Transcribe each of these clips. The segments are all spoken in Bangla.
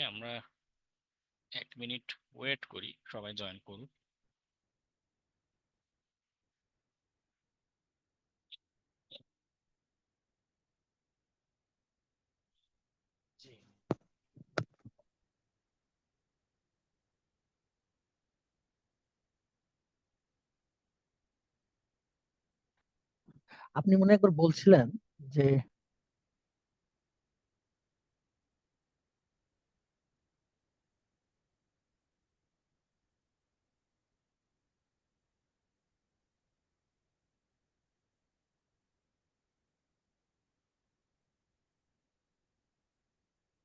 আমরা 1 মিনিট ওয়েট করি, সবাই জয়েন করুন। আপনি মনে হয় একবার বলছিলেন যে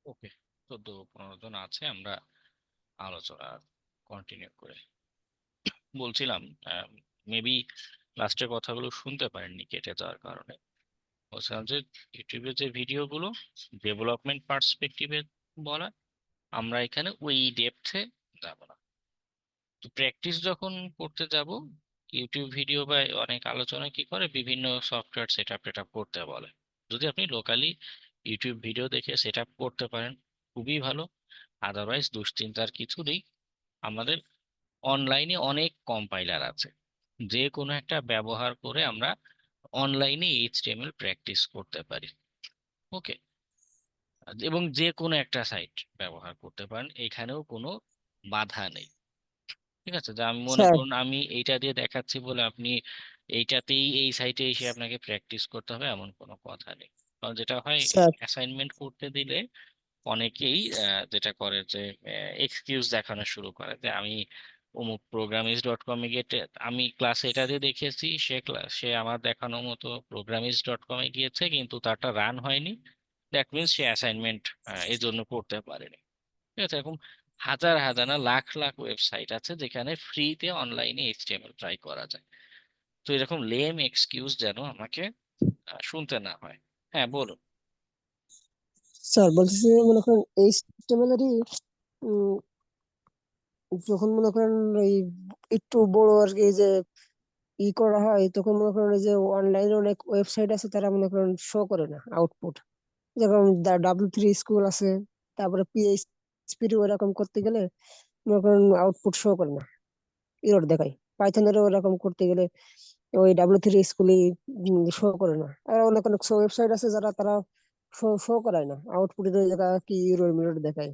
ওকে, 14-15 জন আছে, আমরা আলোচনা কন্টিনিউ করে বলছিলাম। মেবি লাস্টের কথাগুলো শুনতে পারেননি কেটে যাওয়ার কারণে। বলছিলাম যে ইউটিউবে যে ভিডিওগুলো ডেভেলপমেন্ট পার্সপেক্টিভে বলা, আমরা এখানে ওই ডেপথে যাব না। তো প্র্যাকটিস যখন করতে যাব, ইউটিউব ভিডিও বা অনেক আলোচনা কি করে, বিভিন্ন software set up TET up করতে বলে। যদি আপনি লোকালি ইউটিউব ভিডিও দেখে সেট আপ করতে পারেন, খুবই ভালো। আদারওয়াইজ দুশ্চিন্তার কিছু নেই। আমাদের অনলাইনে অনেক কম্পাইলার আছে, যে কোনো একটা ব্যবহার করে আমরা অনলাইনে এইচটিএমএল প্র্যাকটিস করতে পারি। ওকে, এবং যে কোনো একটা সাইট ব্যবহার করতে পারেন, এখানেও কোনো বাধা নেই। ঠিক আছে, যে আমি মনে স্যার। করুন আমি এইটা দিয়ে দেখাচ্ছি বলে আপনি এইটাতেই এই সাইটে এসে আপনাকে প্র্যাকটিস করতে হবে এমন কোনো কথা নেই। কারণ যেটা হয়, স্যার অ্যাসাইনমেন্ট করতে দিলে অনেকেই যেটা করে যে এক্সকিউজ দেখানো শুরু করে যে আমি অমুক programmist.com-এ গিয়ে আমি ক্লাসে এটা দিয়ে দেখেছি, সে আমার দেখানো মতো programmist.com-এ গিয়েছে কিন্তু তারটা রান হয়নি, দ্যাট মিনস সে অ্যাসাইনমেন্ট এই জন্য করতে পারেনি। ঠিক আছে, এরকম হাজার হাজার না লাখ লাখ ওয়েবসাইট আছে যেখানে ফ্রিতে অনলাইনে এইচটিএমএল ট্রাই করা যায়। তো এরকম লেম এক্সকিউজ যেন আমাকে শুনতে না হয়। হ্যাঁ, বলুন। স্যার বলতেছি মনে করেন এইচটিএমএল-এরই যখন মনে করেন এই একটু বড় আর কি যে করা হয়, তখন মনে করেন এই যে অনলাইনে অনেক ওয়েবসাইট আছে, তারা মনে করেন শো করে না আউটপুট। যেরকম W3 স্কুল আছে, তারপরে পিএইচপি ওরকম করতে গেলে মনে করেন আউটপুট শো করে না, এরর দেখায়। পাইথনেরও ওরকম করতে গেলে ওই W3 স্কুলই শো করে না। আর অনেক অনেক ওয়েবসাইট আছে যারা তারা শো করায় না, আউটপুটের জায়গা কি এরর মিরর দেখায়।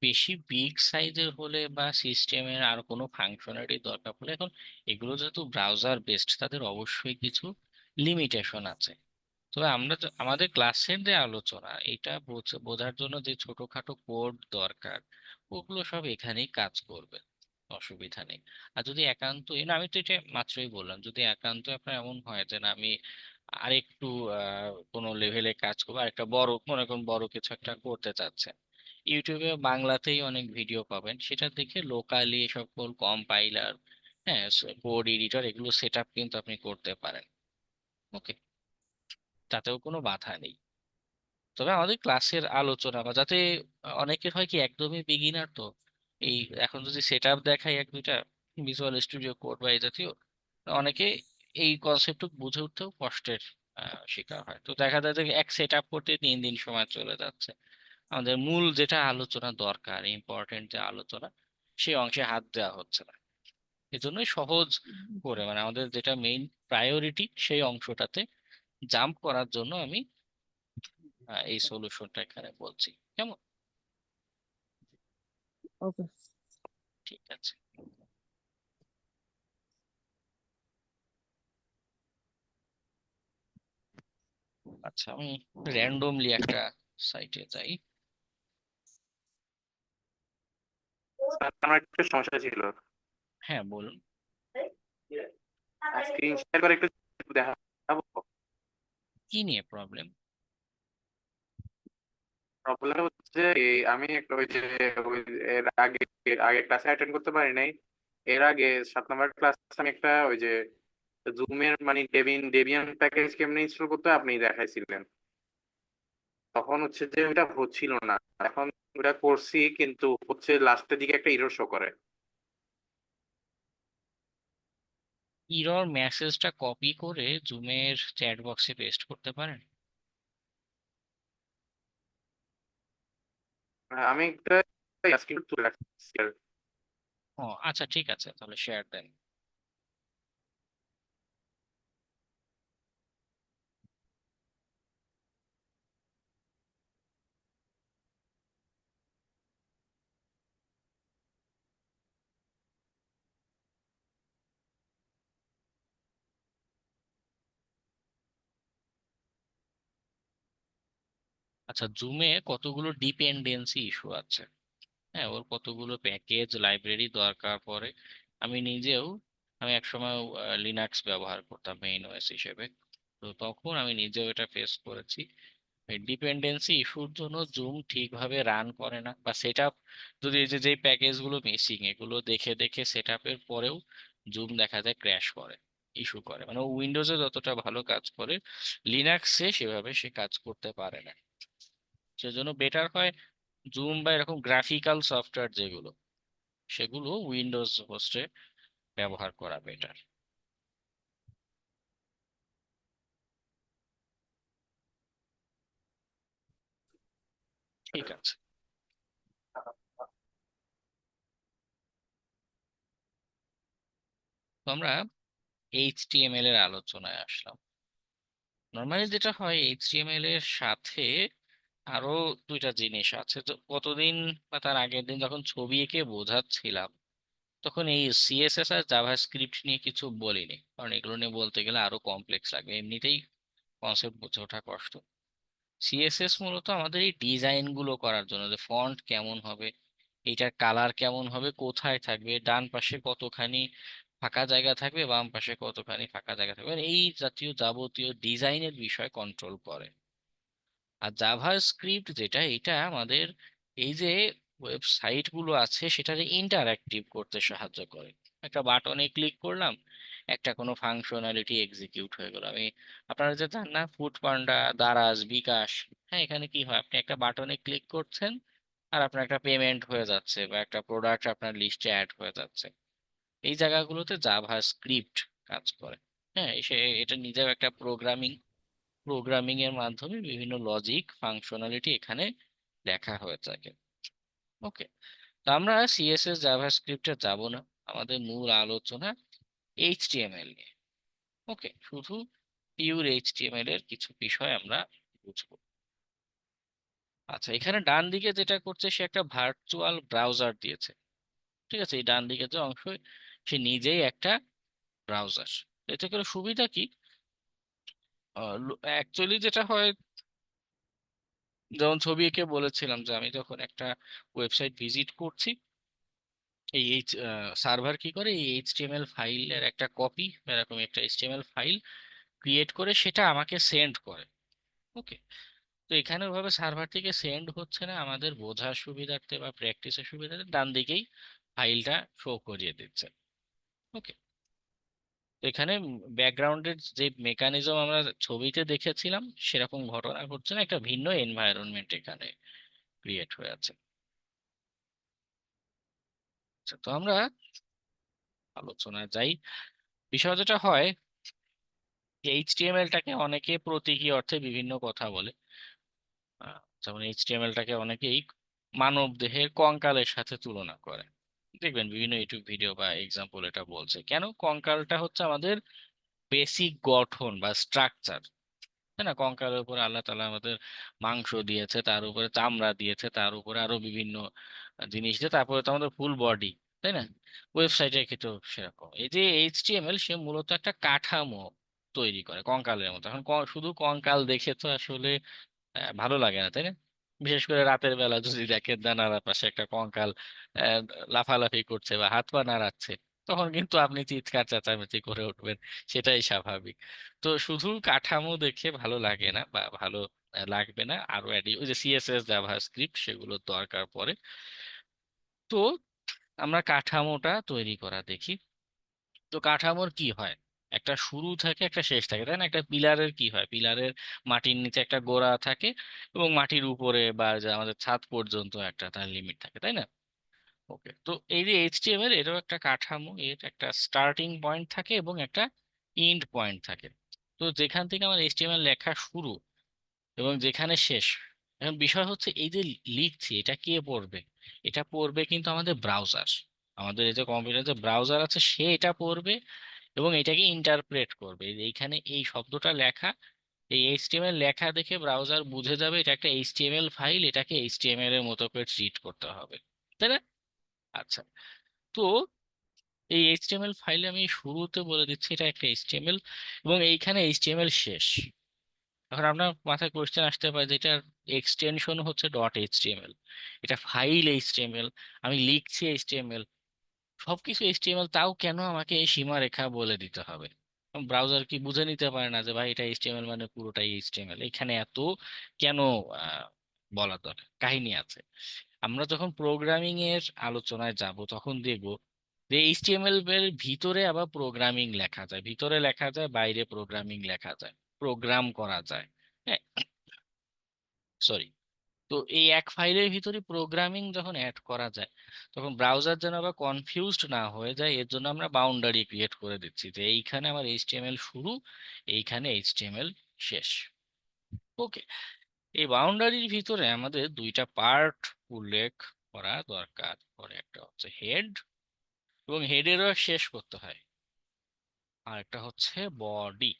বেশি বিগ সাইজের হলে বা সিস্টেমের আর কোনো ফাংশনালিটি দরকার হলে, এখন এগুলো যেহেতু ব্রাউজার বেসড, তাদের অবশ্যই কিছু লিমিটেশন আছে। তবে আমরা আমাদের ক্লাসের যে আলোচনা, এটা বোঝার জন্য যে ছোটখাটো কোড দরকার, ওগুলো সব এখানেই কাজ করবে, অসুবিধা নেই। আর যদি একান্ত আমি তো এটা মাত্রই বললাম, যদি একান্ত আপনার এমন হয় যে না আমি আরেকটু কোনো লেভেলে কাজ করবো, আরেকটা বড় মনে করুন বড় কিছু একটা করতে চাচ্ছেন, ইউটিউবে বাংলাতেই অনেক ভিডিও পাবেন, সেটা দেখে লোকালি সকল কম্পাইলার, হ্যাঁ, কোড এডিটর এগুলো সেট আপ কিন্তু আপনি করতে পারেন। ওকে, তাতেও কোনো বাধা নেই। তবে আমাদের ক্লাসের আলোচনা বা যাতে অনেকের হয় কি একদমই বিগিনার, তো এই এখন যদি সেট আপ দেখাই এক দুইটা ভিজুয়াল স্টুডিও কোড বা এই জাতীয়, অনেকে এই কনসেপ্ট বুঝে উঠতেও কষ্টের শিকার হয়। তো দেখা যায় যে এক সেট আপ করতে 3 দিন সময় চলে যাচ্ছে, আমাদের মূল যেটা আলোচনা দরকার, ইম্পর্টেন্ট যে আলোচনা, সেই অংশে হাত দেওয়া হচ্ছে না। এজন্যই সহজ করে মানে আমাদের যেটা মেইন প্রায়োরিটি সেই অংশটাতে জাম্প করার জন্য আমি এই সলিউশনটা এখানে বলছি। কেমন? ওকে। ঠিক আছে, আচ্ছা আমি র্যান্ডমলি একটা সাইটে যাই। স্যার, আমার একটু সমস্যা ছিল। হ্যাঁ, বলুন। স্ক্রিন শেয়ার করে একটু দেখাবো। কি নিয়ে প্রবলেম? প্রবলেম হচ্ছে এই আমি একটা ওই যে ওই এর আগে আগে ক্লাসে অ্যাটেন্ড করতে পারি নাই। এর আগে 7 নম্বর ক্লাস আমি একটা ওই যে জুমের মানে ডেবিয়ান প্যাকেজ কেমনে ইনস্টল করতে হয় আপনি দেখাইছিলেন। তখন হচ্ছে যে ওটা হচ্ছিল না। এখন ওটা করছি কিন্তু হচ্ছে লাস্টের দিকে একটা ইরর শো করে। ইরর মেসেজটা কপি করে জুমের চ্যাট বক্সে পেস্ট করতে পারেন। আমি একটা স্ক্রিন তুলে রাখছি আর ও আচ্ছা, ঠিক আছে, তাহলে শেয়ার দেন। আচ্ছা, জুমে কতগুলো ডিপেন্ডেন্সি ইস্যু আছে। হ্যাঁ, ওর কতগুলো প্যাকেজ লাইব্রেরি দরকার পড়ে। আমি নিজেও, আমি একসময় লিনাক্স ব্যবহার করতাম মেইন ওএস হিসেবে। তো তখন আমি নিজেও এটা ফেস করেছি। এই ডিপেন্ডেন্সি ইস্যুর জন্য জুম ঠিকভাবে রান করে না, বা সেট আপ, যদি এই যে যে প্যাকেজগুলো মিসিং এগুলো দেখে দেখে সেট আপের পরেও জুম দেখা যায় ক্র্যাশ করে, ইস্যু করে। মানে উইন্ডোজে যতটা ভালো কাজ করে, লিনাক্সে সেভাবে সে কাজ করতে পারে না। সেজন্য বেটার হয় জুম বা এরকম গ্রাফিক্যাল সফটওয়্যার যেগুলো, সেগুলো উইন্ডোজ হোস্টে ব্যবহার করা বেটার। ঠিক আছে, তো আমরা এইচটিএমএল এর আলোচনায় আসলাম। নর্মালি যেটা হয়, এইচটিএমএল এর সাথে আরো দুইটা জিনিস আছে। তো কতদিন বা তার আগের দিন যখন ছবি এঁকে বোঝাচ্ছিলাম, তখন এই সিএসএস আর জাভাস্ক্রিপ্ট নিয়ে কিছু বলিনি, কারণ এগুলো নিয়ে বলতে গেলে আরো কমপ্লেক্স লাগবে, এমনিতেই কনসেপ্ট বুঝে ওঠা কষ্ট। সিএসএস মূলত আমাদের এই ডিজাইন গুলো করার জন্য, যে ফন্ট কেমন হবে, এইটার কালার কেমন হবে, কোথায় থাকবে, ডান পাশে কতখানি ফাঁকা জায়গা থাকবে, বাম পাশে কতখানি ফাঁকা জায়গা থাকবে, মানে এই জাতীয় যাবতীয় ডিজাইনের বিষয় কন্ট্রোল করে। আর জাভা স্ক্রিপ্ট যেটা, এটা আমাদের এই যে ওয়েবসাইট গুলো আছে সেটাকে ইন্টারঅ্যাক্টিভ করতে সাহায্য করে। একটা বাটনে ক্লিক করলাম, একটা কোনো ফাংশনালিটি এক্সিকিউট হয়ে গেল। আমি, আপনারা যে জান না, ফুড পান্ডা, দারাজ, বিকাশ, হ্যাঁ, এখানে কি হয়, আপনি একটা বাটনে ক্লিক করছেন আর আপনার একটা পেমেন্ট হয়ে যাচ্ছে, বা একটা প্রোডাক্ট আপনার লিস্টে অ্যাড হয়ে যাচ্ছে। এই জায়গাগুলোতে জাভা স্ক্রিপ্ট কাজ করে। হ্যাঁ, এটা নিজেও একটা প্রোগ্রামিং এর মাধ্যমে বিভিন্ন লজিক ফাংশনালিটি এখানে লেখা হয়ে থাকে। ওকে, তো আমরা সিএসএস জাভাস্ক্রিপ্টে যাব না, আমাদের মূল আলোচনা এইচটিএমএল নিয়ে। ওকে, শুধু পিওর এইচটিএমএল এর কিছু বিষয় আমরা বুঝবো। আচ্ছা, এখানে ডান দিকে যেটা করছে, সে একটা ভার্চুয়াল ব্রাউজার দিয়েছে। ঠিক আছে, এই ডান দিকে যে অংশ, সে নিজেই একটা ব্রাউজার। এতে করে সুবিধা কি, অ্যাকচুয়ালি যেটা হয়, যেমন ছবি এঁকে বলেছিলাম যে আমি যখন একটা ওয়েবসাইট ভিজিট করছি, এই সার্ভার কি করে, এই এইচটিএমএল ফাইলের একটা কপি, এরকম একটা এইচটিএমএল ফাইল ক্রিয়েট করে সেটা আমাকে সেন্ড করে। ওকে, তো এখানে ওভাবে সার্ভার থেকে সেন্ড হচ্ছে না, আমাদের বোঝার সুবিধার্থে বা প্র্যাকটিসের সুবিধার্থে ডান দিকেই ফাইলটা শো করিয়ে দিচ্ছে। ওকে, তো এখানে ব্যাকগ্রাউন্ডের যে মেকানিজম আমরা ছবিতে দেখেছিলাম সেরকম ঘটনা ঘটছে না, একটা ভিন্ন এনভায়রনমেন্ট এখানে ক্রিয়েট হয়ে আছে। আচ্ছা, তো আমরা আলোচনায় যাই। বিষয় যেটা হয়, এইচটিএমএলটাকে অনেকে প্রতীকী অর্থে বিভিন্ন কথা বলে। যেমন এইচটিএমএলটাকে অনেকেই মানব দেহের কঙ্কালের সাথে তুলনা করে। দেখবেন বিভিন্ন ইউটিউব ভিডিও বা এক্সাম্পল এটা বলছে। কেন, কঙ্কালটা হচ্ছে আমাদের বেসিক গঠন বা স্ট্রাকচার, তাই না? কঙ্কালের উপরে আল্লাহ তাআলা আমাদের মাংস দিয়েছে, তার উপরে চামড়া দিয়েছে, তার উপরে আরো বিভিন্ন জিনিস দিয়ে, তারপরে তো আমাদের ফুল বডি, তাই না? ওয়েবসাইটের ক্ষেত্রেও সেরকম। এই যে এইচটিএমএল, সে মূলত একটা কাঠামো তৈরি করে কঙ্কালের মতো। এখন শুধু কঙ্কাল দেখে তো আসলে ভালো লাগে না, তাই না? বিশেষ করে রাতের বেলা যদি দেখেন জানালার পাশে একটা কঙ্কাল আহ, লাফালাফি করছে বা হাত পা নাড়াচ্ছে, তখন কিন্তু আপনি চিৎকার চেঁচামেচি করে উঠবেন, সেটাই স্বাভাবিক। তো শুধু কাঠামো দেখে ভালো লাগে না, বা ভালো লাগবে না, আরো ওই যে সিএসএস জাভাস্ক্রিপ্ট সেগুলোর দরকার পড়ে। তো আমরা কাঠামোটা তৈরি করা দেখি। তো কাঠামোর কি হয়, একটা শুরু থাকে একটা শেষ থাকে, তাই না? একটা পিলারের কি হয়, পিলারের মাটির নিচে একটা গোড়া থাকে, এবং মাটির উপরে বা যে আমাদের ছাদ পর্যন্ত একটা তার লিমিট থাকে, তাই না? ওকে, তো এই যে এইচটিএমএল, এরও একটা কাঠামো, এর একটা স্টার্টিং পয়েন্ট থাকে এবং একটা এন্ড পয়েন্ট থাকে। তো যেখান থেকে আমার এইচটিএমএল লেখা শুরু এবং যেখানে শেষ, এখন বিষয় হচ্ছে এই যে লিখছি এটা কে পড়বে? এটা পড়বে কিন্তু আমাদের ব্রাউজার, আমাদের এই যে কম্পিউটার যে ব্রাউজার আছে সে এটা পড়বে এবং এটাকে ইন্টারপ্রেট করবে। এই যে এইখানে এই শব্দটা লেখা, এই এইচটিএমএল লেখা দেখে ব্রাউজার বুঝে যাবে এটা একটা এইচটিএমএল ফাইল, এটাকে এইচটিএমএল এর মতো করে ট্রিট করতে হবে, তাই না? আচ্ছা, তো এই এইচটিএমএল ফাইলে আমি শুরুতে বলে দিচ্ছি এটা একটা এইচটিএমএল এবং এইখানে এইচটিএমএল শেষ। এখন আপনার মাথায় কোয়েশ্চেন আসতে পারে যে এটার এক্সটেনশন হচ্ছে ডট এইচটিএমএল, এটা ফাইল এইচটিএমএল, আমি লিখছি এইচটিএমএল, সবকিছু এইচটিএমএল, তাও কেন আমাকে এই সীমারেখা বলে দিতে হবে? ব্রাউজার কি বুঝে নিতে পারে না যে ভাই এটা এইচটিএমএল মানে পুরোটাই এইচটিএমএল? এখানে এত কেন আহ, বলার দরকার? কাহিনী আছে। আমরা যখন প্রোগ্রামিং এর আলোচনায় যাব তখন দেখব যে এইচটিএমএল এর ভিতরে আবার প্রোগ্রামিং লেখা যায়, ভিতরে লেখা যায়, বাইরে প্রোগ্রামিং লেখা যায়, প্রোগ্রাম করা যায়। হ্যাঁ, সরি। তো এই এক ফাইলের ভিতরে প্রোগ্রামিং যখন অ্যাড করা যায় তখন ব্রাউজার যেন আবার কনফিউজড না হয়ে যায়, এর জন্য আমরা বাউন্ডারি ক্রিয়েট করে দিচ্ছি যে এইখানে আমার এইচটিএমএল শুরু, এইখানে এইচটিএমএল শেষ। ওকে, এই বাউন্ডারির ভিতরে আমাদের দুইটা পার্ট উল্লেখ করা দরকার পড়ে, একটা হচ্ছে হেড এবং হেডেরও শেষ করতে হয়, আর একটা হচ্ছে বডি।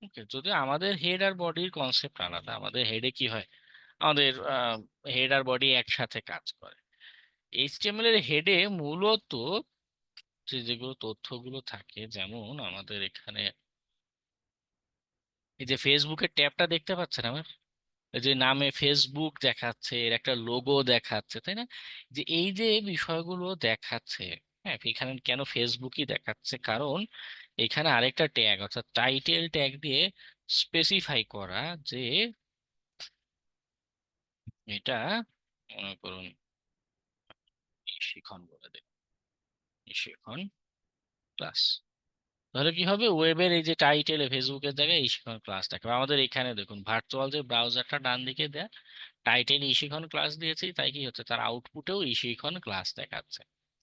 ওকে, যদি আমাদের হেড আর বডির কনসেপ্ট আলাদা, আমাদের হেডে কি হয়, আমাদের হেড আর বডি একসাথে কাজ করে। এইচটিএমএল এর হেডে মূলত যেগুলো তথ্যগুলো থাকে, যেমন আমাদের এখানে এই যে ফেসবুকের ট্যাবটা দেখতে পাচ্ছেন আমার, এই যে নামে ফেসবুক দেখাচ্ছে, এর একটা লোগো দেখাচ্ছে, তাই না? যে এই যে বিষয়গুলো দেখাচ্ছে, হ্যাঁ, এখানে কেন ফেসবুকই দেখাচ্ছে? কারণ এখানে আরেকটা ট্যাগ অর্থাৎ টাইটেল ট্যাগ দিয়ে স্পেসিফাই করা যে এটা, মনে করুন শিখন বলে দিন, শিখন ক্লাস। তাহলে কি হবে, ওয়েবের এই যে টাইটেলে ফেসবুকের জায়গায় ইশিখন ক্লাস থাকবে। আমাদের এখানে দেখুন ভার্চুয়াল যে ব্রাউজারটা ডান দিকে দেয়া, টাইটেল ইশিখন ক্লাস দিয়েছি, তাই কি হচ্ছে, তার আউটপুটেও ইশিখন ক্লাস দেখাচ্ছে।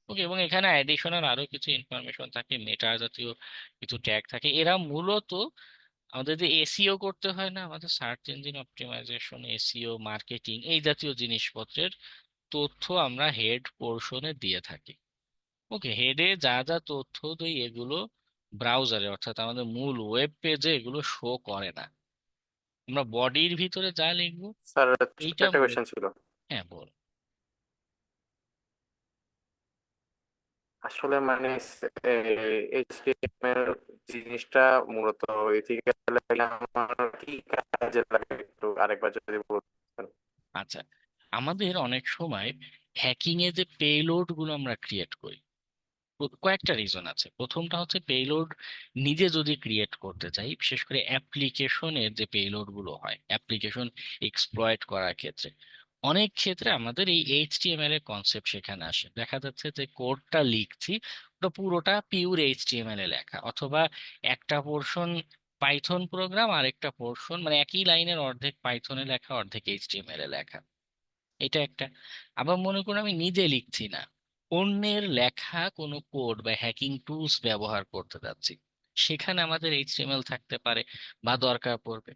ওকে, এবং এখানে অ্যাডিশনাল আরো কিছু ইনফরমেশন থাকে, মেটা জাতীয় কিছু ট্যাগ থাকে, এরা মূলত আমাদের যে এসইও করতে হয় না, আমাদের search engine optimisation, SEO, marketing, এই জাতীয় জিনিসপত্রের তথ্য আমরা হেড পোর্শনে দিয়ে থাকি। ওকে, হেডে যা যা তথ্য দেই এগুলো ব্রাউজারে অর্থাৎ আমাদের মূল ওয়েব পেজে এগুলো শো করে না। আমরা বডির ভিতরে যা লিখবো স্যার, ছোট্ট এইটা একটা কোয়েশ্চেন ছিল। হ্যাঁ, বল। আসলে মানে এইচটিএমএল জিনিসটা মূলত ইথিক্যাল আমার কি কাজে লাগে একটু আরেকবার যদি বলতেন। আচ্ছা, আমাদের অনেক সময় হ্যাকিং এ যে পেলোড গুলো আমরা ক্রিয়েট করি, কয়েকটা রিজন আছে। প্রথমটা হচ্ছে পেলোড নিজে যদি ক্রিয়েট করতে চাই, বিশেষ করে অ্যাপ্লিকেশনের যে পেলোড গুলো হয় অ্যাপ্লিকেশন এক্সপ্লয়েট করার ক্ষেত্রে, অনেক ক্ষেত্রে আমাদের এই এইচটিএমএল এর কনসেপ্ট সেখানে আসে। দেখা যাচ্ছে যে কোডটা লিখছি ওটা পুরোটা পিওর এইচটিএমএল এ লেখা, অথবা একটা পোর্শন পাইথন প্রোগ্রাম আর একটা পোর্শন মানে একই লাইনের অর্ধেক পাইথনে লেখা অর্ধেক এইচটিএমএল এ লেখা, এটা একটা। আবার মনে করুন আমি নিজে লিখছি না, অন্যের লেখা কোনো কোড বা হ্যাকিং টুলস ব্যবহার করতে যাচ্ছি, সেখানে আমাদের এইচটিএমএল থাকতে পারে বা দরকার পড়বে।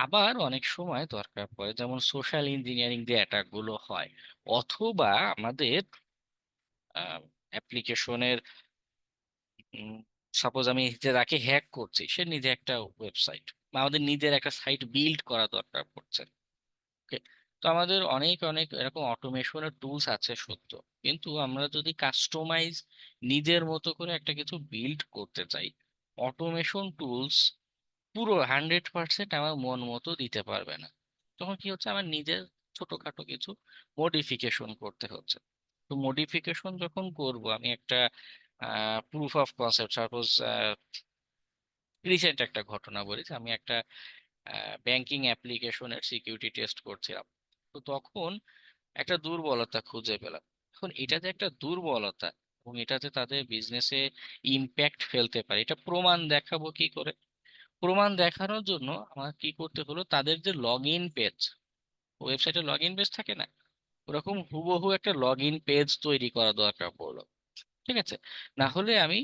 আবার অনেক সময় দরকার পড়ে যেমন সোশ্যাল ইঞ্জিনিয়ারিং যে অ্যাটাক গুলো হয়, অথবা আমাদের অ্যাপ্লিকেশনের, সাপোজ আমি যে যাকে হ্যাক করছি সে নিজে একটা ওয়েবসাইট বা আমাদের নিজের একটা সাইট বিল্ড করা দরকার পড়ছে। ওকে, তো আমাদের অনেক অনেক এরকম অটোমেশনের টুলস আছে সত্য, কিন্তু আমরা যদি কাস্টমাইজ নিজের মতো করে একটা কিছু বিল্ড করতে চাই, অটোমেশন টুলস পুরো 100% আমার মন মতো দিতে পারবে না। তখন কি হচ্ছে, আমার নিজের ছোটখাটো কিছু মডিফিকেশন করতে হচ্ছে। তো মডিফিকেশন যখন করব, আমি একটা proof of concept, suppose recent একটা ঘটনা বলি যে আমি একটা ব্যাংকিং অ্যাপ্লিকেশনের সিকিউরিটি টেস্ট করছিলাম। তো তখন একটা দুর্বলতা খুঁজে পেলাম। এখন এটা যে একটা দুর্বলতা এবং এটা যে তাদের বিজনেসে ইম্প্যাক্ট ফেলতে পারে, এটা প্রমাণ দেখাবো কি করে? প্রমাণ দেখানোর জন্য আমার কি করতে হলো, তাদের যে লগ ইন পেজ, ওয়েবসাইটে লগ ইন পেজ থাকে না, ওরকম হুবহু একটা লগ ইন পেজ তৈরি করা দরকার পড়লো। ঠিক আছে, না হলে আমি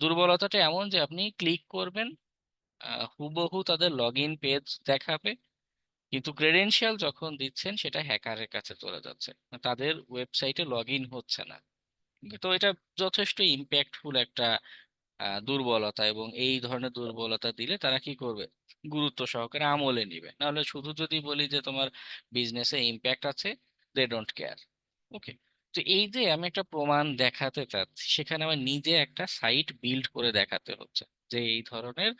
দুর্বলতাটা এমন যে আপনি ক্লিক করবেন, হুবহু তাদের লগ ইন পেজ দেখাবে, কিন্তু ক্রেডেনশিয়াল যখন দিচ্ছেন সেটা হ্যাকারের কাছে চলে যাচ্ছে, তাদের ওয়েবসাইটে লগ ইন হচ্ছে না। তো এটা যথেষ্ট ইম্প্যাক্টফুল একটা দুর্বলতা, এবং এই ধরনের দুর্বলতা দিলে তারা কি করবে, গুরুত্ব সহকারে আমলে নিবে। নাহলে শুধু যদি বলি যে তোমার বিজনেসে ইম্প্যাক্ট আছে, দে ডোন্ট কেয়ার। ওকে। তো এই যে আমি একটা প্রমাণ দেখাতে চাচ্ছি, সেখানে আমার নিজে একটা সাইট বিল্ড করে দেখাতে হচ্ছে যে এই ধরনের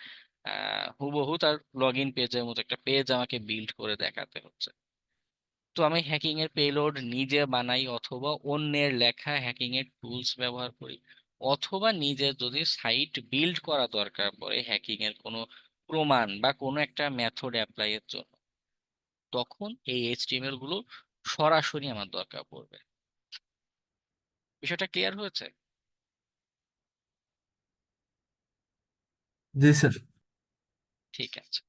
হুবহু তার লগ ইন পেজের মতো একটা পেজ আমাকে বিল্ড করে দেখাতে হচ্ছে। তো আমি হ্যাকিং এর পেলোড নিজে বানাই, অথবা অন্যের লেখা হ্যাকিং এর টুলস ব্যবহার করি, অথবা নিজে যদি সাইট বিল্ড করা দরকার পড়ে হ্যাকিং এর কোনো প্রমাণ বা কোনো একটা মেথড অ্যাপ্লাই এর জন্য, তখন এই এইচটিএমএল গুলো সরাসরি আমার দরকার পড়বে। বিষয়টা ক্লিয়ার হয়েছে? জি স্যার। ঠিক আছে।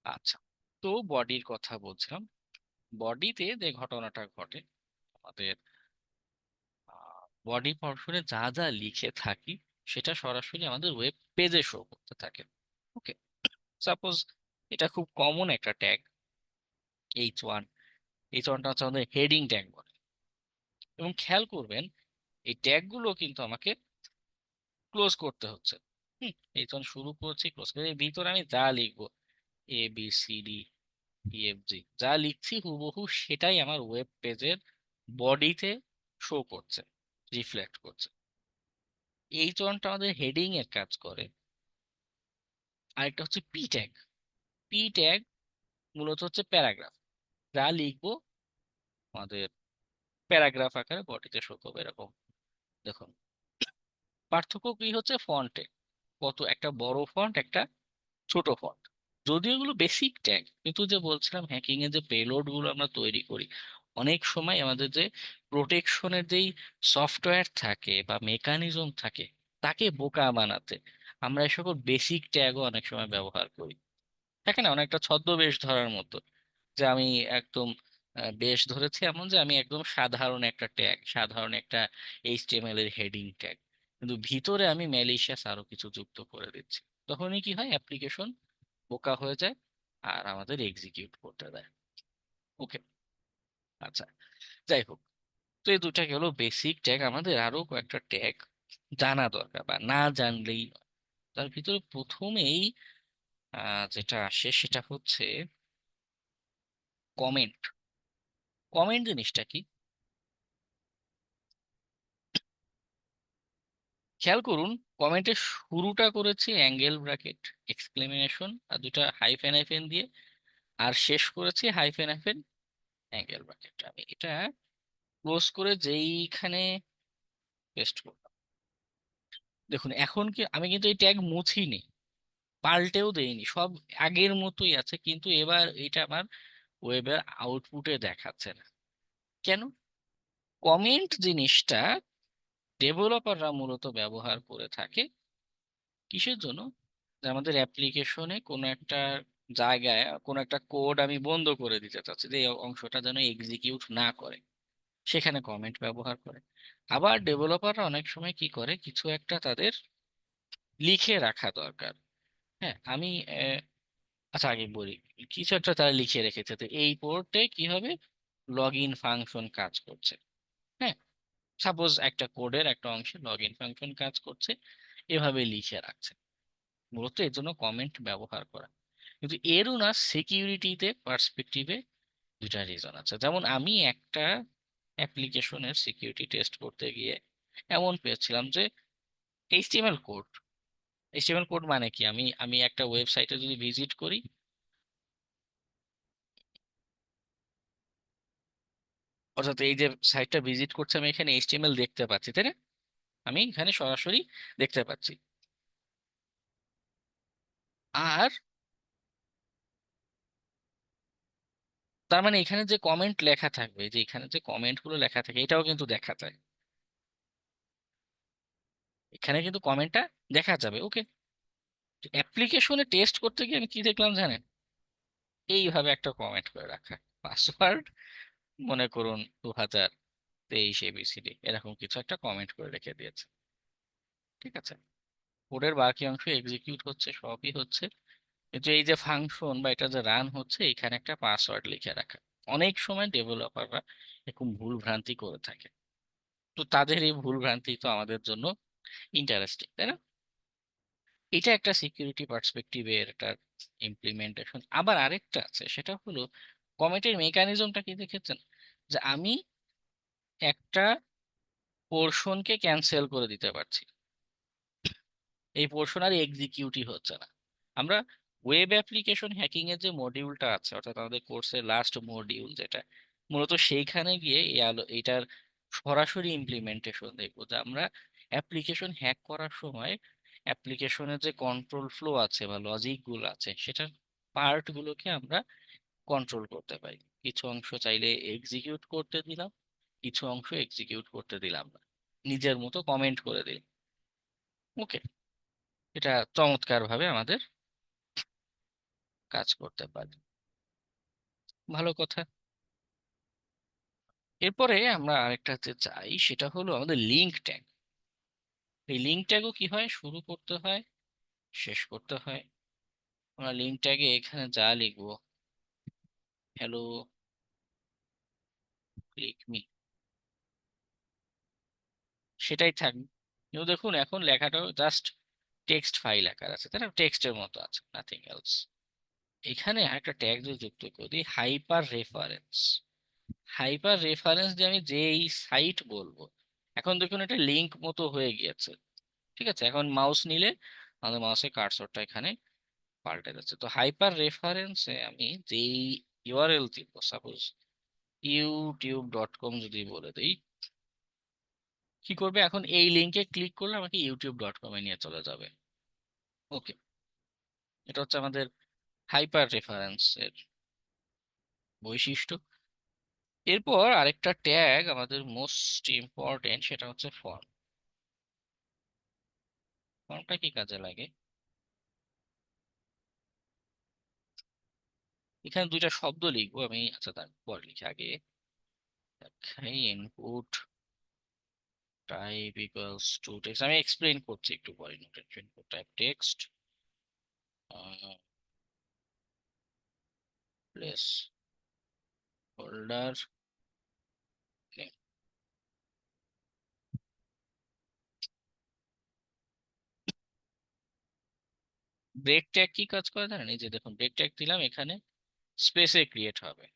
আচ্ছা, তো বডির কথা বলছিলাম। বডিতে যে ঘটনাটা ঘটে, আমাদের বডি পর্শনে যা যা লিখে থাকি সেটা সরাসরি আমাদের ওয়েব পেজে শো করতে থাকে। ওকে। সাপোজ এটা খুব কমন একটা ট্যাগ, H1। H1টা হচ্ছে আমাদের হেডিং ট্যাগ বলে। এবং খেয়াল করবেন এই ট্যাগ গুলো কিন্তু আমাকে ক্লোজ করতে হচ্ছে। H1 শুরু করছি, ক্লোজ করে এর ভিতরে আমি যা লিখবো, ABCDEFG যা লিখছি হুবহু সেটাই আমার ওয়েব পেজের বডিতে শো করছে, রিফ্লেক্ট করছে। H1টা আমাদের হেডিং এর কাজ করে। আরেকটা হচ্ছে পি ট্যাগ। পি ট্যাগ মূলত হচ্ছে প্যারাগ্রাফ, যা লিখবো আমাদের প্যারাগ্রাফ আকারে বডিতে শো করবে এরকম। দেখুন, পার্থক্য কি হচ্ছে ফন্টে, কত একটা বড় ফন্ট, একটা ছোট ফন্ট। যদিও এগুলো বেসিক ট্যাগ, কিন্তু যে বলছিলাম হ্যাকিং এর যে পেলোড গুলো আমরা তৈরি করি, অনেক সময় আমাদের যে প্রোটেকশনের যেই সফটওয়্যার থাকে বা মেকানিজম থাকে, তাকে বোকা বানাতে আমরা এই সকল বেসিক ট্যাগও অনেক সময় ব্যবহার করি। থাকে না অনেকটা ছদ্মবেশ ধরার মতো, যে আমি একদম বেশ ধরেছি এমন যে আমি একদম সাধারণ একটা ট্যাগ, সাধারণ একটা এইচটিএমএল এর হেডিং ট্যাগ, কিন্তু ভিতরে আমি ম্যালিশিয়াস আরো কিছু যুক্ত করে দিচ্ছি। তখনই কি হয়, অ্যাপ্লিকেশন বোকা হয়ে যায় আর আমাদের এক্সিকিউট করতে দেয়। ওকে। আচ্ছা, যাই হোক। তো এই দুটা গেল বেসিক ট্যাগ। আমাদের আরো কয়েকটা ট্যাগ জানা দরকার, বা না জানলেই নয়। তার ভিতরে প্রথমেই যেটা আসে সেটা হচ্ছে কমেন্ট। কমেন্ট জিনিসটা কি, খেয়াল করুন। কমেন্টের শুরুটা করেছি অ্যাঙ্গেল ব্র্যাকেট, এক্সক্লেমেশন আর দুটা হাইফেন হাইফেন দিয়ে, আর শেষ করেছি হাইফেন হাইফেন অ্যাঙ্গেল ব্র্যাকেট। আমি এটা ক্লোজ করে যেইখানে পেস্ট করলাম, দেখুন এখন কি আমি কিন্তু এই ট্যাগ মুছিনি, পাল্টেও দেইনি, সব আগের মতোই আছে, কিন্তু এবার এটা আমার ওয়েবের আউটপুটে দেখাচ্ছে না। কেন? কমেন্ট জিনিসটা ডেভেলপাররা মূলত ব্যবহার করে থাকে কিসের জন্য, যে আমাদের অ্যাপ্লিকেশনে কোনো একটা জায়গায় কোনো একটা কোড আমি বন্ধ করে দিতে চাচ্ছি, যে এই অংশটা যেন এক্সিকিউট না করে, সেখানে কমেন্ট ব্যবহার করে। আবার ডেভেলপাররা অনেক সময় কি করে, কিছু একটা তাদের লিখে রাখা দরকার। হ্যাঁ, আমি আচ্ছা আগে বলি, কিছু একটা তারা লিখে রেখেছে, তো এই পোর্টে কি হবে, লগ ইন ফাংশন কাজ করছে। হ্যাঁ, সাপোজ একটা কোডের একটা অংশে লগ ইন ফাংশন কাজ করছে, এভাবে লিখে রাখছে। মূলত এর জন্য কমেন্ট ব্যবহার করা। কিন্তু এরও না, সিকিউরিটিতে পার্সপেক্টিভে দুইটা রিজন আছে। যেমন আমি একটা অ্যাপ্লিকেশনের সিকিউরিটি টেস্ট করতে গিয়ে এমন পেয়েছিলাম যে এইচটিএমএল কোড, এইচটিএমএল কোড মানে কি, আমি আমি একটা ওয়েবসাইটে যদি ভিজিট করি, অর্থাৎ এই যে সাইটটা ভিজিট করছে আমি এখানে এইচটিএমএল দেখতে পাচ্ছি, তাই না? আমি এখানে সরাসরি দেখতে পাচ্ছি। আর তার মানে এখানে যে কমেন্ট লেখা থাকবে, যে এখানে যে কমেন্ট গুলো লেখা থাকে, এটাও কিন্তু দেখা যায়। এখানে কিন্তু কমেন্টটা দেখা যাবে। ওকে। অ্যাপ্লিকেশনে টেস্ট করতে গিয়ে আমি কি দেখলাম জানেন, এইভাবে একটা কমেন্ট করে রাখা, পাসওয়ার্ড মনে করুন 2023 ABCD, এরকম কিছু একটা কমেন্ট করে রেখে দিয়েছে। ঠিক আছে, কোডের বাকি অংশ এক্সিকিউট হচ্ছে, সবই হচ্ছে, কিন্তু এই যে ফাংশন বা এটা যে রান হচ্ছে এখানে একটা পাসওয়ার্ড লিখে রাখা, অনেক সময় ডেভেলপাররা এরকম ভুল ভ্রান্তি করে থাকে। তো তাদের এই ভুল ভ্রান্তি তো আমাদের জন্য ইন্টারেস্টিং, তাই না? এটা একটা সিকিউরিটি পার্সপেক্টিভের একটা ইমপ্লিমেন্টেশন। আবার আরেকটা আছে, সেটা হলো কমিটের মেকানিজমটা কি দেখেছেন, যে আমি একটা পোর্শনকে ক্যান্সেল করে দিতে পারছি, এই পোর্শন আর এক্সিকিউটই হচ্ছে না। আমরা ওয়েব অ্যাপ্লিকেশন হ্যাকিং এর যে মডিউলটা আছে, অর্থাৎ আমাদের কোর্সের লাস্ট মডিউল যেটা, মূলত সেইখানে গিয়ে এটার সরাসরি ইমপ্লিমেন্টেশন দেখবো, যে আমরা অ্যাপ্লিকেশন হ্যাক করার সময় অ্যাপ্লিকেশনের যে কন্ট্রোল ফ্লো আছে বা লজিক গুলো আছে সেটার পার্ট গুলোকে আমরা কন্ট্রোল করতে পারি। কিছু অংশ চাইলে এক্সিকিউট করতে দিলাম, কিছু অংশ এক্সিকিউট করতে দিলাম না, নিজের মতো কমেন্ট করে দিলাম। ওকে, এটা চমৎকার ভাবে আমাদের কাজ করতে পারে। ভালো কথা। এরপরে আমরা আরেকটাতে যাই, সেটা হলো আমাদের লিঙ্ক ট্যাগ। এই লিঙ্ক ট্যাগও কি হয়, শুরু করতে হয়, শেষ করতে হয়। আমরা লিঙ্ক ট্যাগে এখানে যা লিখবো, হ্যালো ক্লিক মি, সেটাই থাকবে। কিন্তু দেখুন এখন লেখাটাও জাস্ট টেক্সট ফাইল আকার আছে, তাই না, টেক্সটের মতো আছে, নাথিং এলস। এখানে একটা ট্যাগ যদি যুক্ত করি, হাইপার রেফারেন্স। হাইপার রেফারেন্স দিয়ে আমি যেই সাইট বলবো, এখন দেখুন এটা লিঙ্ক মতো হয়ে গিয়েছে। ঠিক আছে, এখন মাউস নিলে আমাদের মাউসের কার্সরটা এখানে পাল্টে যাচ্ছে। তো হাইপার রেফারেন্সে আমি যেই ইউআরএল দিব, সাপোজ youtube.com যদি বলে দিই, কি করবে, এখন এই লিঙ্কে ক্লিক করলে আমাকে youtube.com এ নিয়ে চলে যাবে। ওকে, এটা হচ্ছে আমাদের হাইপার রেফারেন্স এর বৈশিষ্ট্য। এরপর আরেকটা ট্যাগ আমাদের মোস্ট ইম্পর্টেন্ট, সেটা হচ্ছে ফর্ম। ফর্মটা কি কাজে লাগে, এখানে দুইটা শব্দ লিখবো আমি, আচ্ছা তারপর লিখে আগে input type equals to text, আমি এক্সপ্লেন করছি একটু পরে, নোটের input type text placeholder name. Break tag কি কাজ করে জানেন, এই যে দেখুন ব্রেক ট্যাগ দিলাম, এখানে স্পেসে ক্রিয়েট হবে,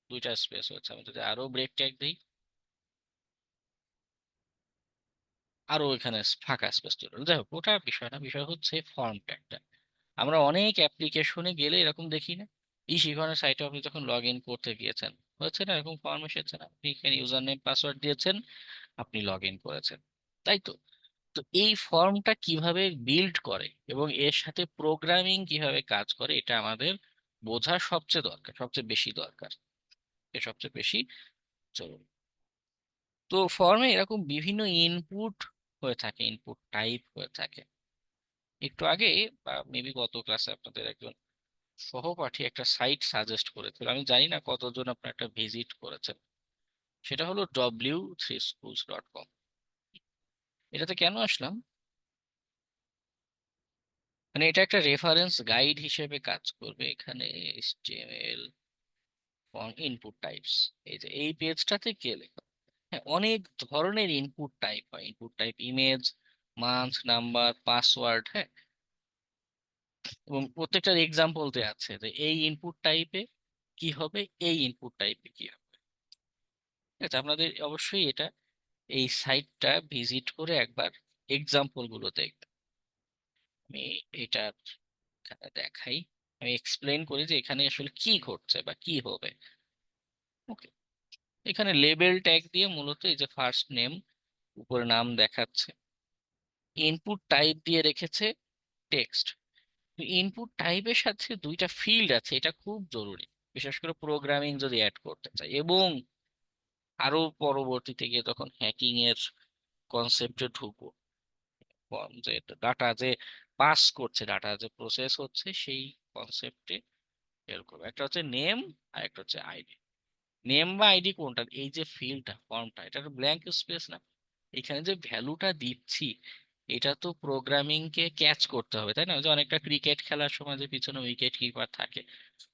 দুইটা স্পেস হচ্ছে। আমি যদি আরো ব্রেক ট্যাগ দিই, আরো এখানে ফাঁকা স্পেস তৈরি হলো। যাই হোক, ওটা বিষয় না, বিষয় হচ্ছে ফর্ম ট্যাগটা। আমরা অনেক অ্যাপ্লিকেশনে গেলে এরকম দেখি না, এই শিখনের সাইটে আপনি যখন লগ ইন করতে গিয়েছেন, হচ্ছে না এরকম ফর্ম এসেছে না, আপনি এখানে ইউজার নেম পাসওয়ার্ড দিয়েছেন, আপনি লগ ইন করেছেন, তাই তো? তো এই ফর্মটা কিভাবে বিল্ড করে এবং এর সাথে প্রোগ্রামিং কিভাবে কাজ করে, এটা আমাদের বোঝা সবচেয়ে দরকার, সবচেয়ে বেশি দরকার, এ সবচেয়ে বেশি জরুরি। তো ফর্মে এরকম বিভিন্ন ইনপুট হয়ে থাকে, ইনপুট টাইপ হয়ে থাকে। একটু আগে বা মেবি গত ক্লাসে আপনাদের একজন সহপাঠী একটা সাইট সাজেস্ট করেছিল, আমি জানি না কতজন আপনার একটা ভিজিট করেছেন, সেটা হলো w3schools.com। এটাতে কেন আসলাম, মানে এটা একটা রেফারেন্স গাইড হিসেবে কাজ করবে। এখানে HTML ফর্ম ইনপুট টাইপস, এই যে এই পেজটাতে গেলে, হ্যাঁ, অনেক ধরনের ইনপুট টাইপ হয়। Input type image, month, number, password, হ্যাঁ, এবং প্রত্যেকটার এক্সাম্পল দেওয়া আছে যে এই ইনপুট টাইপে কি হবে, এই ইনপুট টাইপে কি হবে। ঠিক আছে, আপনাদের অবশ্যই এটা এই সাইটটা ভিজিট করে একবার এক্সাম্পল গুলো দেখবেন। আমি এটা এখানে দেখাই, আমি এক্সপ্লেন করি যে এখানে আসলে কি ঘটছে বা কি হবে। ওকে, এখানে লেবেল ট্যাগ দিয়ে মূলত এই যে ফার্স্ট নেম, উপরে নাম দেখাচ্ছে, ইনপুট টাইপ দিয়ে রেখেছে টেক্সট। ইনপুট টাইপের সাথে দুইটা ফিল্ড আছে, এটা খুব জরুরি, বিশেষ করে প্রোগ্রামিং যদি অ্যাড করতে চাই, এবং আরো পরবর্তীতে গিয়ে তখন হ্যাকিং এর কনসেপ্টে ঢুকবো। যে ডাটা যে পাস করছে, ডাটা যে প্রসেস হচ্ছে, সেই কনসেপ্টে বের করবো। একটা হচ্ছে নেম আর একটা হচ্ছে আইডি। নেম বা আইডি কোনটা, এই যে ফিল্ডটা ফর্মটা, এটা ব্ল্যাঙ্ক স্পেস না, এখানে যে ভ্যালুটা দিচ্ছি এটা তো প্রোগ্রামিং কে ক্যাচ করতে হবে, তাই না? ওই যে অনেকটা ক্রিকেট খেলার সময় যে পিছনে উইকেট কিপার থাকে,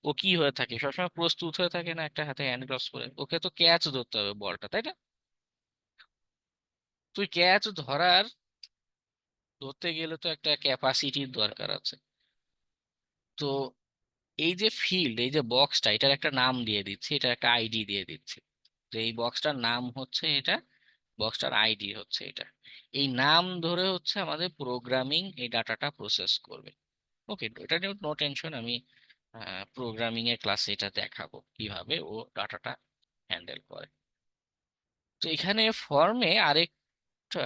ও কি হয়ে থাকে, সবসময় প্রস্তুত হয়ে থাকে না একটা হাতে হ্যান্ড গ্লাভস পরে? ওকে তো ক্যাচ ধরতে হবে বলটা, তাই না? তুই ক্যাচ ধরতে গেলে তো একটা ক্যাপাসিটির দরকার আছে। তো এই যে ফিল্ড, এই যে বক্সটা, এটার একটা নাম দিয়ে দিচ্ছি, এটা একটা আইডি দিয়ে দিচ্ছি। তো এই বক্সটার নাম হচ্ছে এটা, বক্সটার আইডি হচ্ছে এটা। এই নাম ধরে হচ্ছে আমাদের প্রোগ্রামিং এই ডাটাটা প্রসেস করবে। ওকে, এটা নিয়ে নো টেনশন, আমি প্রোগ্রামিং এর ক্লাসে এটা দেখাবো কিভাবে ও ডাটাটা হ্যান্ডেল করে। তো এখানে ফর্মে আরেকটা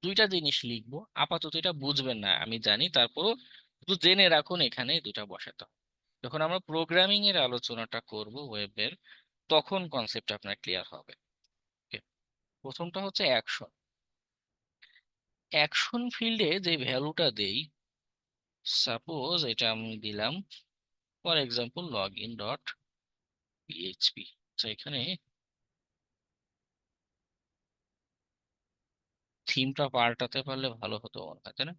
দুইটা জিনিস লিখবো, আপাতত এটা বুঝবেন না আমি জানি, তারপরও শুধু জেনে রাখুন এখানে দুইটা বসাতে হবে। যখন আমরা প্রোগ্রামিং এর আলোচনাটা করব ওয়েবের, তখন কনসেপ্ট আপনার ক্লিয়ার হবে। Okay? প্রথমটা হচ্ছে অ্যাকশন। অ্যাকশন ফিল্ডে যে ভ্যালুটা দেই, সাপোজ এটা আমি দিলাম for example log in dot PHP. এখানে থিমটা পাল্টাতে পারলে ভালো হতো মনে হয়, তাই না?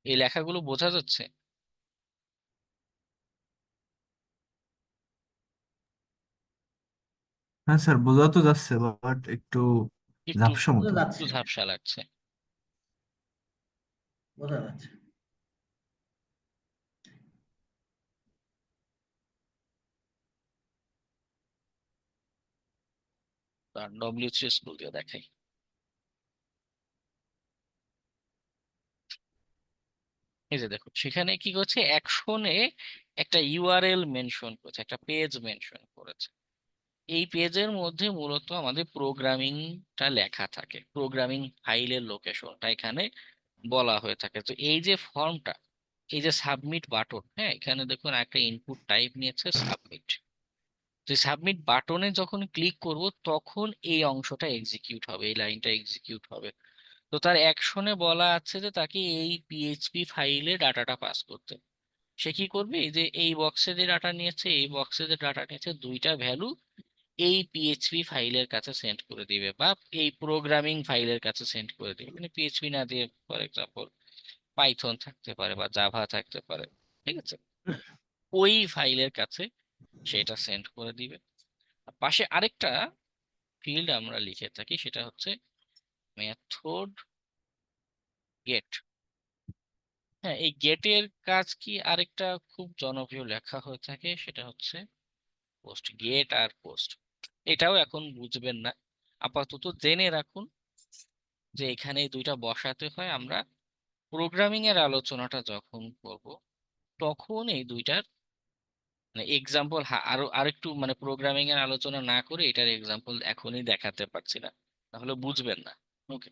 এই লেখাগুলো বোঝা যাচ্ছে? হ্যাঁ স্যার, বোঝা তো যাচ্ছে, বাট একটু একটু ঝাপসা বোঝা মতো। একটু যাচ্ছে, ঝাপসা লাগছে। বোঝা যাচ্ছে। ডব্লিউ3 স্কুল দিয়ে দেখাই। এই যে দেখুন, সেখানে কি করছে, অ্যাকশনে একটা ইউআরএল মেনশন করেছে, একটা পেজ মেনশন করেছে। এই পেজের মধ্যে মূলত আমাদের প্রোগ্রামিংটা লেখা থাকে, প্রোগ্রামিং ফাইলের লোকেশনটা এখানে বলা হয়ে থাকে। তো এই যে ফর্মটা, এই যে সাবমিট বাটন, হ্যাঁ, এখানে দেখুন একটা ইনপুট টাইপ নিয়েছে সাবমিট। তো সাবমিট বাটনে যখন ক্লিক করব তখন এই অংশটা এক্সিকিউট হবে, এই লাইনটা এক্সিকিউট হবে। তো তার অ্যাকশনে বলা আছে যে তাকে এই পিএইচপি ফাইলে ডাটাটা পাস করতে। সে কি করবে, এই যে এই বক্সে যে ডাটা নিয়েছে, এই বক্সে যে ডাটা নিয়েছে, দুইটা ভ্যালু এই পিএইচপি ফাইলের কাছে সেন্ড করে দিবে, বা এই প্রোগ্রামিং ফাইলের কাছে সেন্ড করে দিবে। মানে পিএইচপি না দিয়ে ফর এক্সাম্পল পাইথন থাকতে পারে বা জাভা থাকতে পারে, ঠিক আছে? ওই ফাইলের কাছে সেটা সেন্ড করে দিবে। আর পাশে আরেকটা ফিল্ড আমরা লিখে থাকি, সেটা হচ্ছে মেথড গেট। হ্যাঁ, এই গেটের কাজ কি, আরেকটা খুব জনপ্রিয় লেখা হয়ে থাকে, সেটা হচ্ছে পোস্ট। গেট আর পোস্ট, এটাও এখন বুঝবেন না, আপাতত জেনে রাখুন যে এখানে এই দুইটা বসাতে হয়। আমরা প্রোগ্রামিং এর আলোচনাটা যখন করব, তখন এই দুইটার মানে এক্সাম্পল, আরো আরেকটু মানে প্রোগ্রামিং এর আলোচনা না করে এটার এক্সাম্পল এখনই দেখাতে পারছি না, তাহলে বুঝবেন না। ওকে,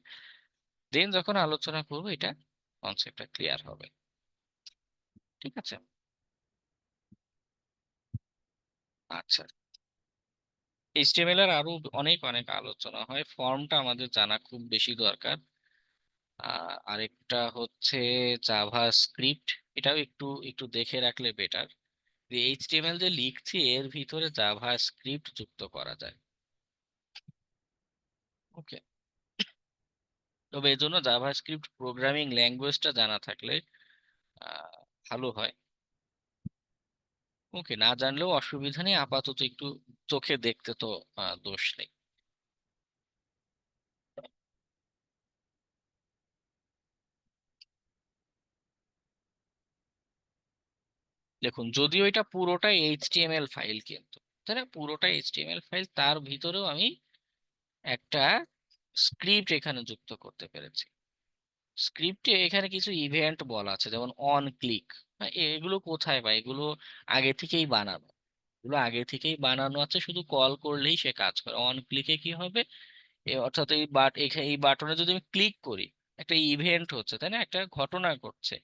দেন যখন আলোচনা করবো এটা কনসেপ্টটা ক্লিয়ার হবে। ঠিক আছে? আচ্ছা, এইচটিএমএল এর আরো অনেক অনেক আলোচনা হয়, ফর্মটা আমাদের জানা খুব বেশি দরকার। আরেকটা হচ্ছে জাভা স্ক্রিপ্ট, এটাও একটু একটু দেখে রাখলে বেটার। এইচটিএমএল যে লিখছি এর ভিতরে জাভা স্ক্রিপ্ট যুক্ত করা যায়। ওকে, তবে এই জন্য জাভা স্ক্রিপ্ট প্রোগ্রামিং ল্যাঙ্গুয়েজটা জানা থাকলে আহ, ভালো হয়। ওকে, না জানলেও অসুবিধা নেই, আপাতত একটু চোখে দেখতে তো দোষ নেই। দেখুন, যদিও এটা পুরোটাই এইচটিএমএল ফাইল, কিন্তু তাই না, পুরোটাই এইচটিএমএল ফাইল, তার ভিতরেও আমি একটা স্ক্রিপ্ট এখানে যুক্ত করতে পেরেছি। স্ক্রিপ্টে এখানে কিছু ইভেন্ট বলা আছে, যেমন অন ক্লিক। এগুলো কোথায় পাই? এগুলো আগে থেকেই বানানো, এগুলো আগে থেকেই বানানো আছে, শুধু কল করলেই সে কাজ করে। অন ক্লিকে কি হবে, অর্থাৎ এই বাটনে যদি আমি ক্লিক করি, একটা ইভেন্ট হচ্ছে, তাই না, একটা ঘটনা ঘটছে।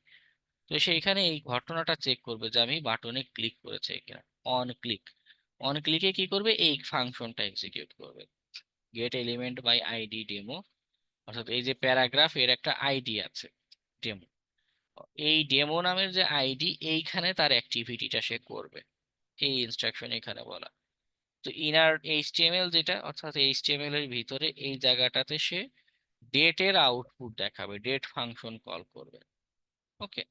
তো সেইখানে এই ঘটনাটা চেক করবে যে আমি বাটনে ক্লিক করেছি কিনা। অন ক্লিক, অন ক্লিকে কি করবে, এই ফাংশনটা এক্সিকিউট করবে, get element by ID demo. অর্থাৎ এই যে প্যারাগ্রাফ, এর একটা আইডি আছে ডেমো, এই ডেমো নামের যে আইডি, এইখানে তার অ্যাক্টিভিটিটা সে করবে, এই ইনস্ট্রাকশন এখানে বলা। তো ইনার এইচটিএমএল যেটা, অর্থাৎ এইচটিএমএল এর ভিতরে এই জায়গাটাতে সে ডেটের আউটপুট দেখাবে, ডেট ফাংশন কল করবে। ওকে,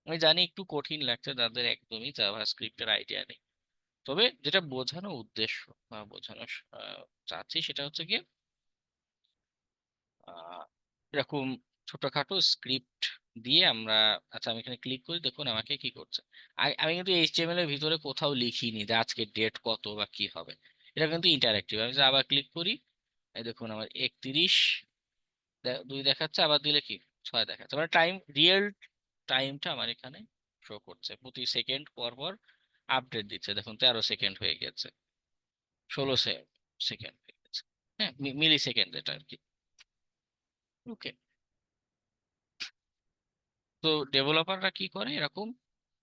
আমি জানি একটু কঠিন লাগছে যাদের একদমই জাভাস্ক্রিপ্টের আইডিয়া নেই, তবে যেটা বোঝানো উদ্দেশ্য বা বোঝানো চাচ্ছি সেটা হচ্ছে কি এরকম ছোটখাটো স্ক্রিপ্ট দিয়ে আমরা, আচ্ছা আমি এখানে ক্লিক করি, দেখুন আমাকে কি করছে। আমি কিন্তু এইচটিএমএল এর ভিতরে কোথাও লিখিনি যে আজকে ডেট কত বা কি হবে, এটা কিন্তু ইন্টারেক্টিভ। আমি যদি আবার ক্লিক করি, এই দেখুন আমার 31/2 দেখাচ্ছে, আবার দিলে কি 6 দেখাচ্ছে, মানে টাইম, রিয়েল টাইমটা আমার এখানে শো করছে, প্রতি সেকেন্ড পর পর আপডেট দিচ্ছে। দেখুন 13 সেকেন্ড হয়ে গেছে, 16 সেকেন্ড হয়ে গেছে, হ্যাঁ, মিলি সেকেন্ড এটা আর কি। ওকে, তো ডেভেলপাররা কি করে, এরকম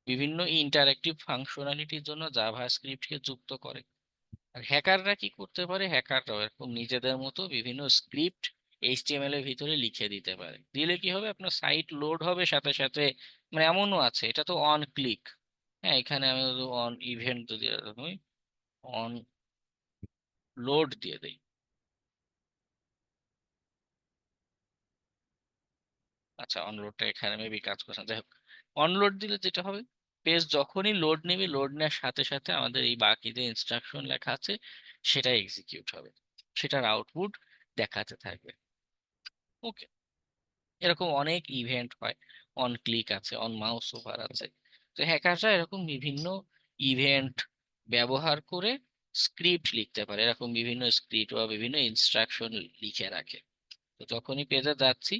বিভিন্ন ইন্টারেক্টিভ ফাংশনালিটির জন্য জাভাস্ক্রিপ্টকে যুক্ত করে। আর হ্যাকাররা কি করতে পারে, হ্যাকাররাও এরকম নিজেদের মতো বিভিন্ন স্ক্রিপ্ট এইচটিএমএল এর ভিতরে লিখে দিতে পারে। দিলে কি হবে, আপনার সাইট লোড হবে সাথে সাথে, মানে এমনও আছে, এটা তো অন ক্লিক। হ্যাঁ, এখানে আমি অন ইভেন্ট যদি অন লোড দিয়ে দিই, আচ্ছা অনলোডটা এখানে মেবি কাজ করছে না। যাই হোক, অনলোড দিলে যেটা হবে, পেজ যখনই লোড নেবে, লোড নেওয়ার সাথে সাথে আমাদের এই বাকি যে ইনস্ট্রাকশন লেখা আছে সেটা এক্সিকিউট হবে, সেটার আউটপুট দেখাতে থাকবে। ওকে, এরকম অনেক ইভেন্ট হয়, অন ক্লিক আছে, অন মাউস ওভার আছে। তো হ্যাকাররা এরকম বিভিন্ন ইভেন্ট ব্যবহার করে স্ক্রিপ্ট লিখতে পারে, এরকম বিভিন্ন স্ক্রিপ্ট বা বিভিন্ন ইনস্ট্রাকশন লিখে রাখে। তো যখনই পেজে যাচ্ছি,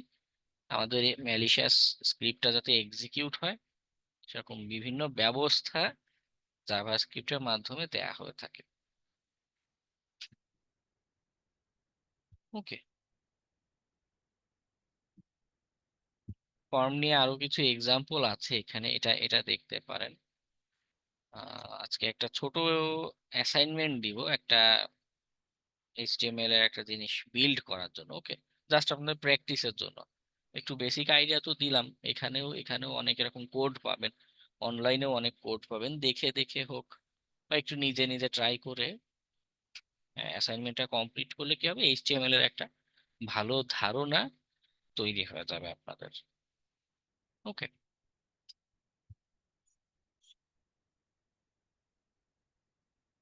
আমাদের এই ম্যালিশিয়াস স্ক্রিপ্টটা যাতে এক্সিকিউট হয়, সেরকম বিভিন্ন ব্যবস্থা জাভাস্ক্রিপ্টের মাধ্যমে দেয়া হয়ে থাকে। ওকে, ফর্ম নিয়ে আরো কিছু এক্সাম্পল আছে এখানে, এটা এটা দেখতে পারেন। আজকে একটা ছোট অ্যাসাইনমেন্ট দিব, একটা এইচটিএমএল এর একটা জিনিস বিল্ড করার জন্য। ওকে, জাস্ট আপনাদের প্র্যাকটিসের জন্য একটু বেসিক আইডিয়া তো দিলাম। এখানেও অনেক এরকম কোড পাবেন, অনলাইনেও অনেক কোড পাবেন, দেখে দেখে হোক বা একটু নিজে নিজে ট্রাই করে অ্যাসাইনমেন্টটা কমপ্লিট করলে কি হবে, এইচটিএমএল এর একটা ভালো ধারণা তৈরি হয়ে যাবে আপনাদের। ওকে,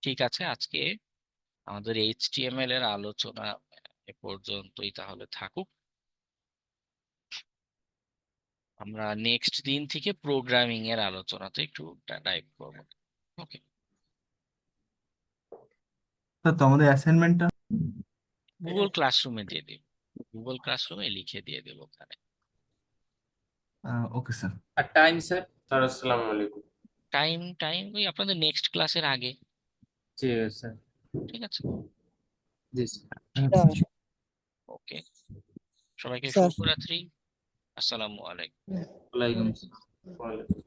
ঠিক আছে, আজকে আমাদের এইচটিএমএল এর আলোচনা এ পর্যন্তই তাহলে থাকুক। আমরা নেক্সট দিন থেকে প্রোগ্রামিং এর আলোচনাতে একটু ডাইভ করবো। ওকে, তো আমাদের অ্যাসাইনমেন্টটা গুগল ক্লাসরুমে দিয়ে দিই, গুগল ক্লাসরুমে লিখে দিয়ে দেবো ওখানে। Okay sir. আর টাইম স্যার? স্যার আসসালামু আলাইকুম। টাইম টাইম ওই আপনাদের নেক্সট ক্লাসের আগে। ঠিক আছে স্যার। ঠিক আছে, জি স্যার। স্যার ওকে, সবাইকে স্যার শুভরাত্রি, আসসালামু আলাইকুম। ওয়ালাইকুম আসসালাম।